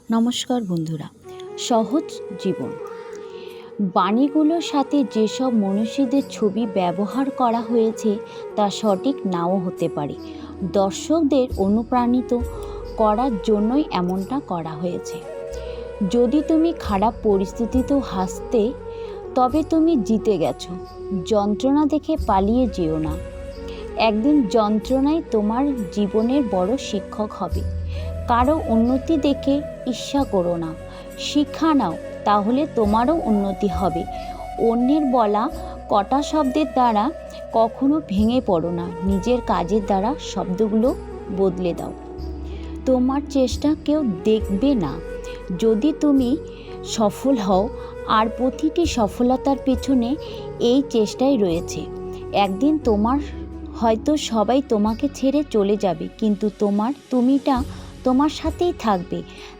নমস্কার বন্ধুরা, সহজ জীবন বাণীগুলোর সাথে যেসব মনীষীদের ছবি ব্যবহার করা হয়েছে তা সঠিক নাও হতে পারে। দর্শকদের অনুপ্রাণিত করার জন্যই এমনটা করা হয়েছে। যদি তুমি খারাপ পরিস্থিতিতেও হাসতে, তবে তুমি জিতে গেছো। যন্ত্রণা দেখে পালিয়ে যেও না। একদিন যন্ত্রণাই তোমার জীবনের বড় শিক্ষক হবে। কারো উন্নতি দেখে ঈর্ষা করো না, শিক্ষা নাও, তাহলে তোমারও উন্নতি হবে। অন্যের বলা কটা শব্দের দ্বারা কখনো ভেঙে পড়ো না, নিজের কাজের দ্বারা শব্দগুলো বদলে দাও। তোমার চেষ্টা কেউ দেখবে না যদি তুমি সফল হও, আর প্রতিটি সফলতার পেছনে এই চেষ্টাই রয়েছে। একদিন হয়তো সবাই তোমাকে ছেড়ে চলে যাবে, কিন্তু তুমিটা তোমার সাথেই থাকবে।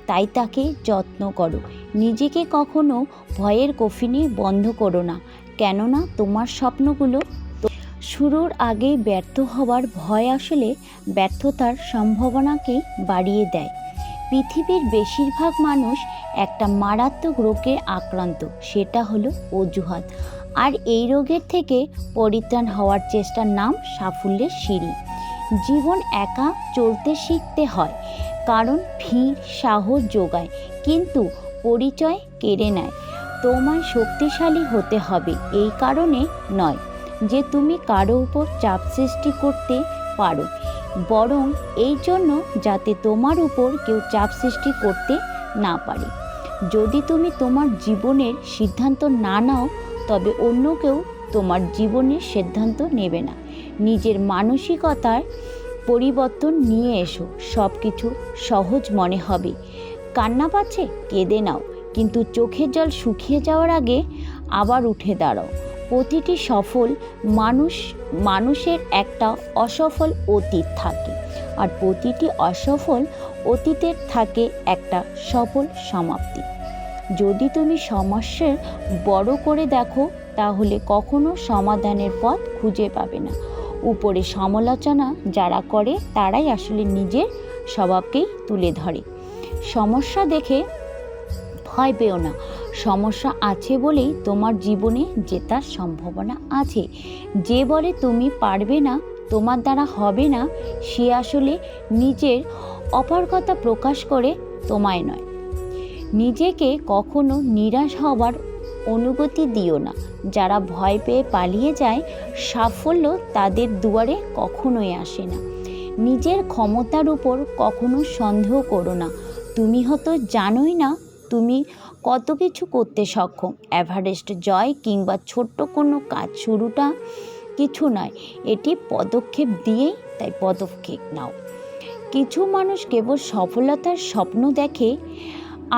তাই তাকে যত্ন করো। নিজেকে কখনো ভয়ের কফিনে বন্ধ করো না, কেননা তোমার স্বপ্নগুলো শুরুর আগেই ব্যর্থ হওয়ার ভয় আসলে ব্যর্থতার সম্ভাবনাকে বাড়িয়ে দেয়। পৃথিবীর বেশিরভাগ মানুষ একটা মারাত্মক রোগে আক্রান্ত, সেটা হলো অজুহাত। আর এই রোগের থেকে পরিত্রাণ হওয়ার চেষ্টার নাম সাফল্যের সিঁড়ি। জীবন একা চলতে শিখতে হয়, কারণ ভিড় সাহস যোগায়, কিন্তু পরিচয় কেড়ে নেয়। তোমায় শক্তিশালী হতে হবে এই কারণে নয় যে তুমি কারো উপর চাপ সৃষ্টি করতে পারো, বরং এই জন্য যাতে তোমার উপর কেউ চাপ সৃষ্টি করতে না পারে। যদি তুমি তোমার জীবনের সিদ্ধান্ত না নাও, তবে অন্য কেউ তোমার জীবনের সিদ্ধান্ত নেবে না। নিজের মানসিকতার পরিবর্তন নিয়ে এসো, সব কিছু সহজ মনে হবে। কান্না পাচ্ছে, কেঁদে নাও, কিন্তু চোখের জল শুকিয়ে যাওয়ার আগে আবার উঠে দাঁড়াও। প্রতিটি সফল মানুষের একটা অসফল অতীত থাকে, আর প্রতিটি অসফল অতীতের থাকে একটা সফল সমাপ্তি। যদি তুমি সমস্যার বড় করে দেখো, তাহলে কখনো সমাধানের পথ খুঁজে পাবে না। উপরে সমালোচনা যারা করে তারাই আসলে নিজের স্বভাবকেই তুলে ধরে। সমস্যা দেখে ভয় পেও না, সমস্যা আছে বলেই তোমার জীবনে জেতার সম্ভাবনা আছে। যে বলে তুমি পারবে না, তোমার দ্বারা হবে না, সে আসলে নিজের অপারগতা প্রকাশ করে, তোমায় নয়। নিজেকে কখনো নিরাশ হবার অনুমতি দিও না। যারা ভয় পেয়ে পালিয়ে যায়, সাফল্য তাদের দুয়ারে কখনোই আসে না। নিজের ক্ষমতার উপর কখনো সন্দেহ করো না। তুমি হয়তো জানোই না তুমি কত কিছু করতে সক্ষম। এভারেস্ট জয় কিংবা ছোট্ট কোনো কাজ শুরুটা কিছু নয়, এটি পদক্ষেপ দিয়েই, তাই পদক্ষেপ নাও। কিছু মানুষ কেবল সফলতার স্বপ্ন দেখে,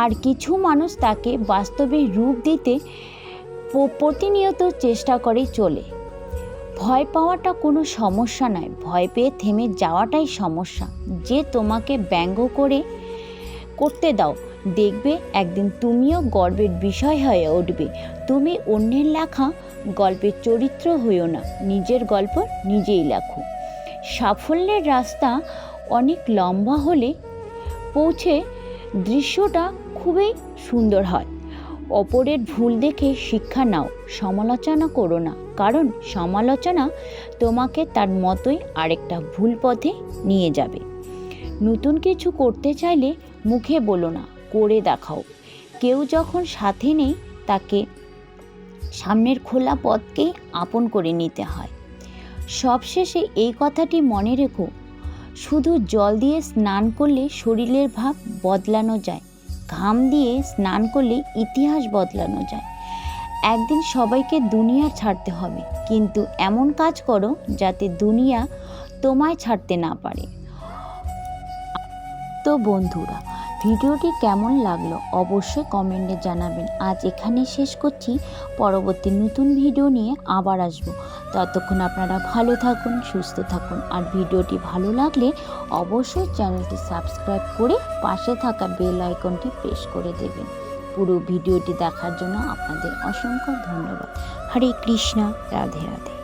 আর কিছু মানুষ তাকে বাস্তবে রূপ দিতে প্রতিনিয়ত চেষ্টা করে চলে। ভয় পাওয়াটা কোনো সমস্যা নয়, ভয় পেয়ে থেমে যাওয়াটাই সমস্যা। যে তোমাকে ব্যঙ্গ করতে দাও, দেখবে একদিন তুমিও গর্বের বিষয় হয়ে উঠবে। তুমি অন্যের লেখা গল্পের চরিত্র হইও না, নিজের গল্প নিজেই লেখো। সাফল্যের রাস্তা অনেক লম্বা হলে পৌঁছে দৃশ্যটা খুবই সুন্দর হয়। অপরের ভুল দেখে শিক্ষা নাও, সমালোচনা করো না, কারণ সমালোচনা তোমাকে তার মতোই আরেকটা ভুল পথে নিয়ে যাবে। নতুন কিছু করতে চাইলে মুখে বলো না, করে দেখাও। কেউ যখন সাথে নেই, তাকে সামনের খোলা পথকেই আপন করে নিতে হয়। সবশেষে এই কথাটি মনে রেখো, শুধু জল দিয়ে স্নান করলে শরীরের ভাব বদলানো যায়, ঘাম দিয়ে স্নান করলে ইতিহাস বদলানো যায়। একদিন সবাইকে দুনিয়া ছাড়তে হবে, কিন্তু এমন কাজ করো যাতে দুনিয়া তোমায় ছাড়তে না পারে। তো বন্ধুরা, ভিডিওটি কেমন লাগলো অবশ্যই কমেন্টে জানাবেন। আজ এখানে শেষ করছি, পরবর্তী নতুন ভিডিও নিয়ে আবার আসবো। ততক্ষণ আপনারা ভালো থাকুন, সুস্থ থাকুন, আর ভিডিওটি ভালো লাগলে অবশ্যই চ্যানেলটি সাবস্ক্রাইব করে পাশে থাকা বেল আইকনটি প্রেস করে দেবেন। পুরো ভিডিওটি দেখার জন্য আপনাদের অসংখ্য ধন্যবাদ। হরে কৃষ্ণ, রাধে রাধে।